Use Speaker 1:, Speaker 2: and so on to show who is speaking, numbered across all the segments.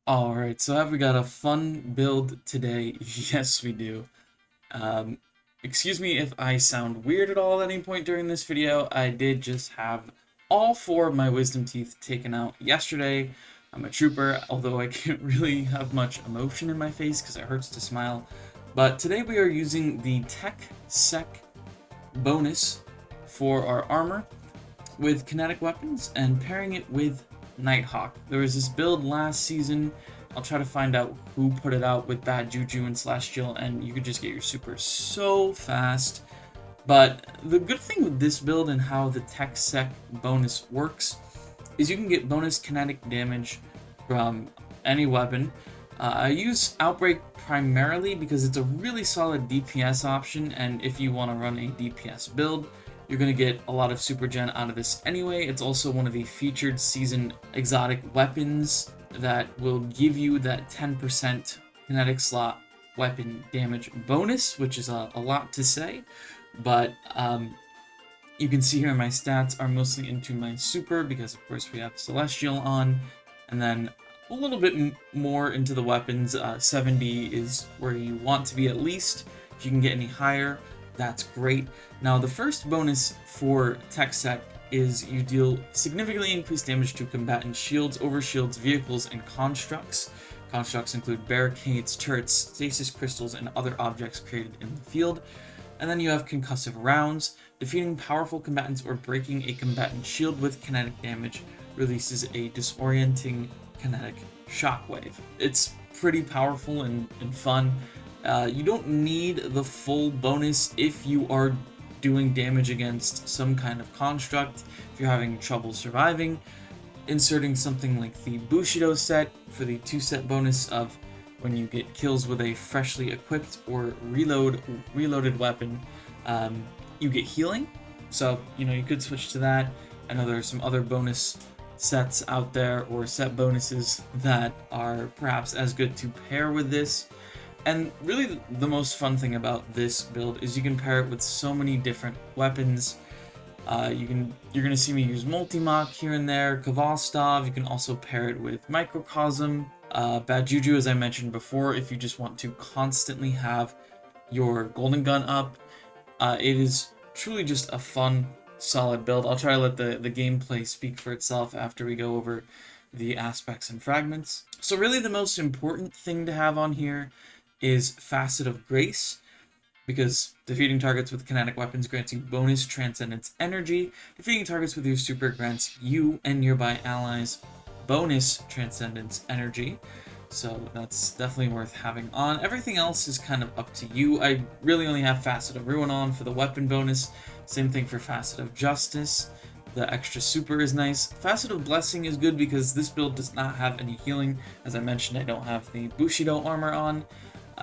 Speaker 1: Alright, so have we got a fun build today? Yes, we do. Um, Excuse me if I sound weird at all at any point during this video. I did just have all four of my wisdom teeth taken out yesterday. I'm a trooper, although I can't really have much emotion in my face because it hurts to smile. But today we are using the Techsec bonus for our armor with kinetic weapons and pairing it with Nighthawk. There was this build last season. I'll try to find out who put it out with bad juju and celestial, and you could just get your super so fast. But the good thing with this build and how the Techsec bonus works is you can get bonus kinetic damage from any weapon. I use Outbreak primarily because it's a really solid DPS option, and if you want to run a DPS build, you're going to get a lot of super gen out of this anyway. It's also one of the featured season exotic weapons that will give you that 10% kinetic slot weapon damage bonus, which is a lot to say, but you can see here my stats are mostly into my super because of course we have celestial on, and then a little bit more into the weapons. 70 is where you want to be at least. If you can get any higher, that's great. Now the first bonus for Techsec is you deal significantly increased damage to combatant shields, overshields, vehicles, and constructs. Constructs include barricades, turrets, stasis crystals, and other objects created in the field. And then you have concussive rounds. Defeating powerful combatants or breaking a combatant shield with kinetic damage releases a disorienting kinetic shockwave. It's pretty powerful and fun. You don't need the full bonus if you are doing damage against some kind of construct. If you're having trouble surviving, inserting something like the Bushido set for the 2-set bonus of when you get kills with a freshly equipped or reloaded weapon, you get healing. So, you could switch to that. I know there are some other bonus sets out there, or set bonuses that are perhaps as good to pair with this. And really the most fun thing about this build is you can pair it with so many different weapons. You're going to see me use Multi-Mach here and there, Kvalstov. You can also pair it with Microcosm, Bad Juju, as I mentioned before, if you just want to constantly have your Golden Gun up. It is truly just a fun, solid build. I'll try to let the gameplay speak for itself after we go over the aspects and fragments. So really the most important thing to have on here is Facet of Grace, because defeating targets with kinetic weapons grants you bonus Transcendence energy. Defeating targets with your super grants you and nearby allies bonus Transcendence energy. So that's definitely worth having on. Everything else is kind of up to you. I really only have Facet of Ruin on for the weapon bonus. Same thing for Facet of Justice. The extra super is nice. Facet of Blessing is good because this build does not have any healing. As I mentioned, I don't have the Bushido armor on.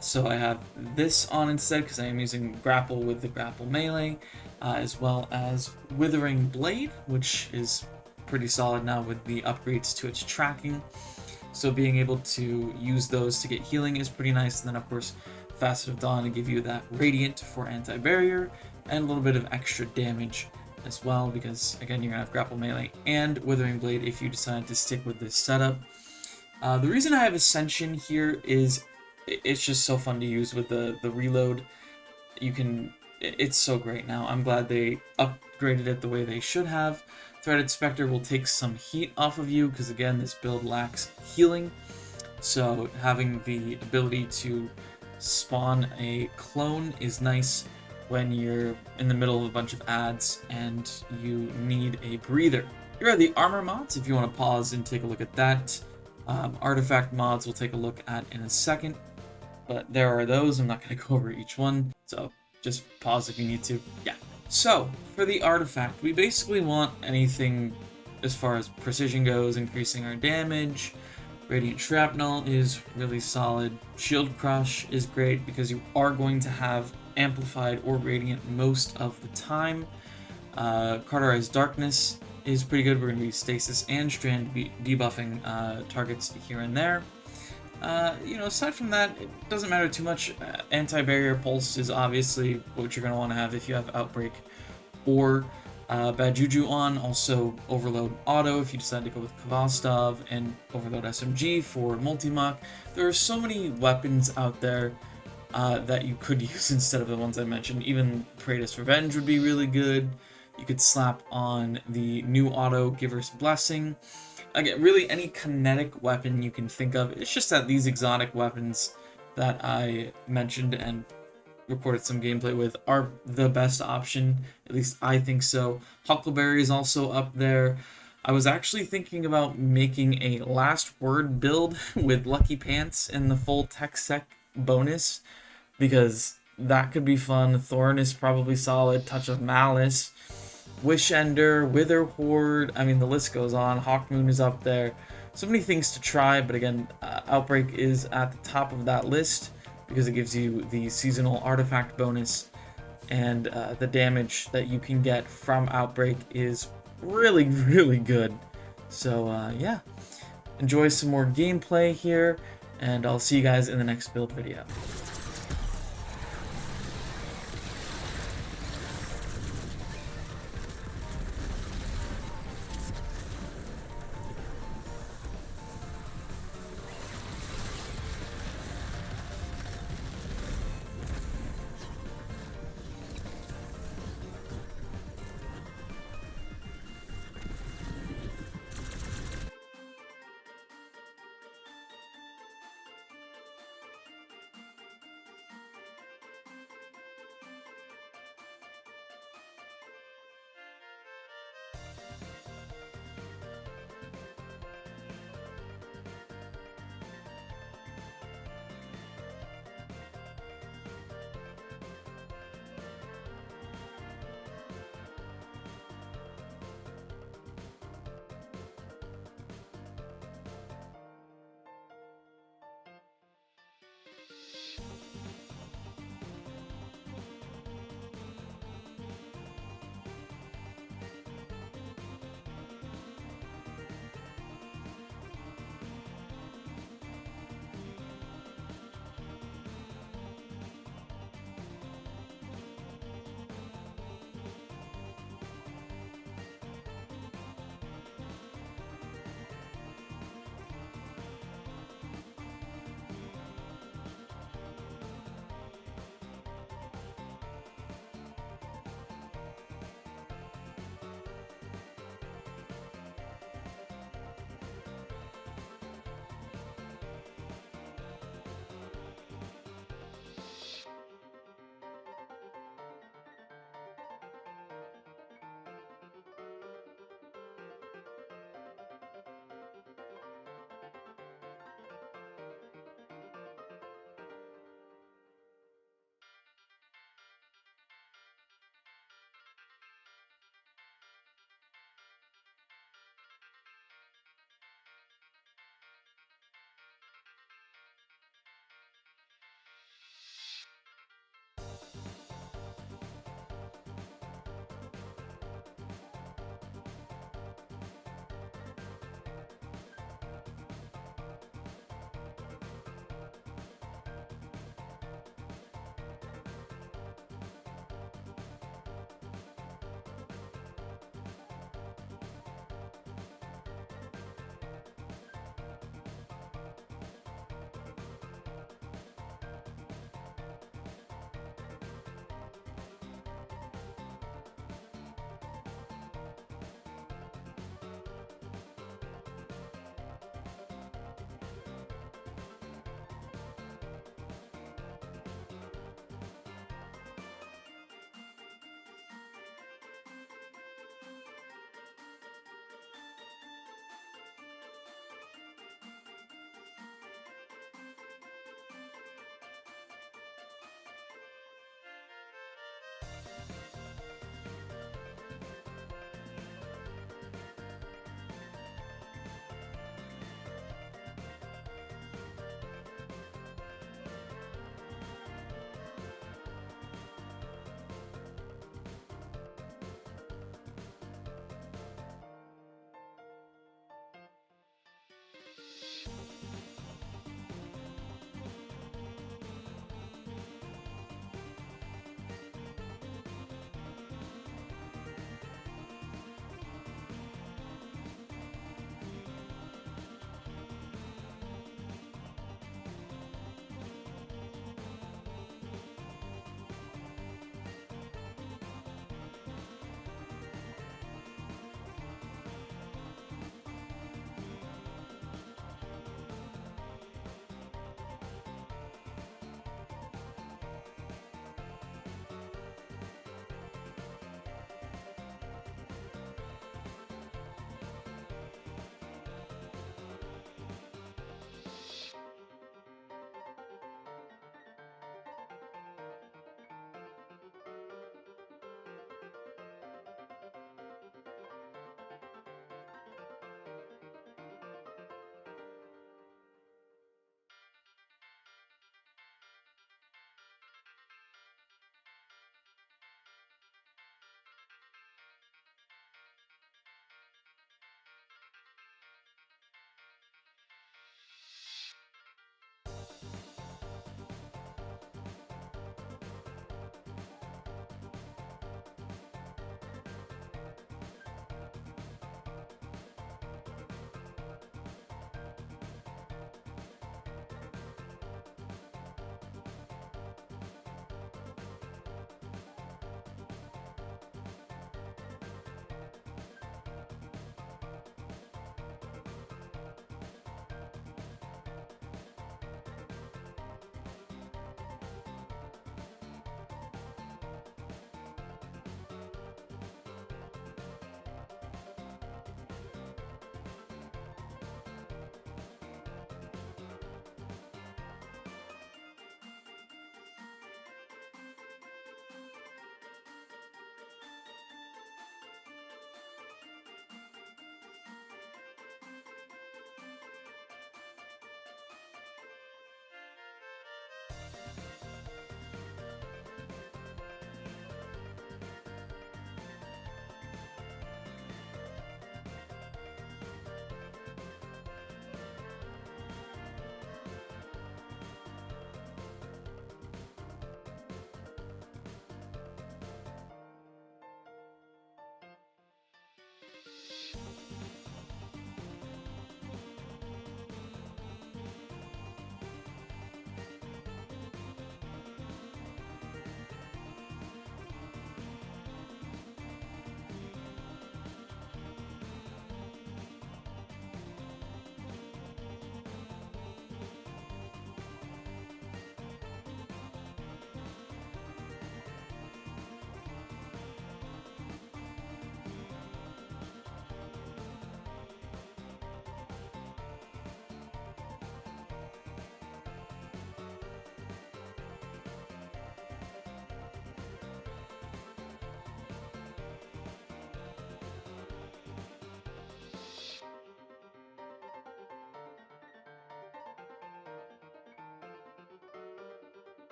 Speaker 1: So I have this on instead because I am using Grapple with the Grapple Melee, as well as Withering Blade, which is pretty solid now with the upgrades to its tracking. So being able to use those to get healing is pretty nice. And then of course, Facet of Dawn to give you that Radiant for anti-barrier and a little bit of extra damage as well, because again, you're gonna have Grapple Melee and Withering Blade if you decide to stick with this setup. The reason I have Ascension here is it's just so fun to use with the reload. It's so great now. I'm glad they upgraded it the way they should have. Threaded Spectre will take some heat off of you because again, this build lacks healing. So having the ability to spawn a clone is nice when you're in the middle of a bunch of ads and you need a breather. Here are the armor mods if you want to pause and take a look at that. Artifact mods we'll take a look at in a second. But there are those. I'm not going to go over each one, so just pause if you need to. Yeah. So, for the artifact, we basically want anything as far as precision goes, increasing our damage. Radiant Shrapnel is really solid. Shield Crush is great because you are going to have Amplified or Radiant most of the time. Cauterized Darkness is pretty good. We're going to use Stasis and Strand debuffing targets here and there. Aside from that, it doesn't matter too much. Anti-barrier pulse is obviously what you're going to want to have if you have Outbreak or Bad Juju on, also Overload Auto if you decide to go with Kvastov, and Overload SMG for Multi-Mach. There are so many weapons out there that you could use instead of the ones I mentioned. Even Praetus Revenge would be really good. You could slap on the new auto Giver's Blessing. Again, really any kinetic weapon you can think of. It's just that these exotic weapons that I mentioned and recorded some gameplay with are the best option. At least I think so. Huckleberry is also up there. I was actually thinking about making a last word build with Lucky Pants and the full Techsec bonus, because that could be fun. Thorn is probably solid. Touch of Malice, Wish Ender, Wither Horde. I mean, the list goes on. Hawkmoon is up there. So many things to try, but again, Outbreak is at the top of that list because it gives you the seasonal artifact bonus, and the damage that you can get from Outbreak is really, really good. So yeah, enjoy some more gameplay here, and I'll see you guys in the next build video.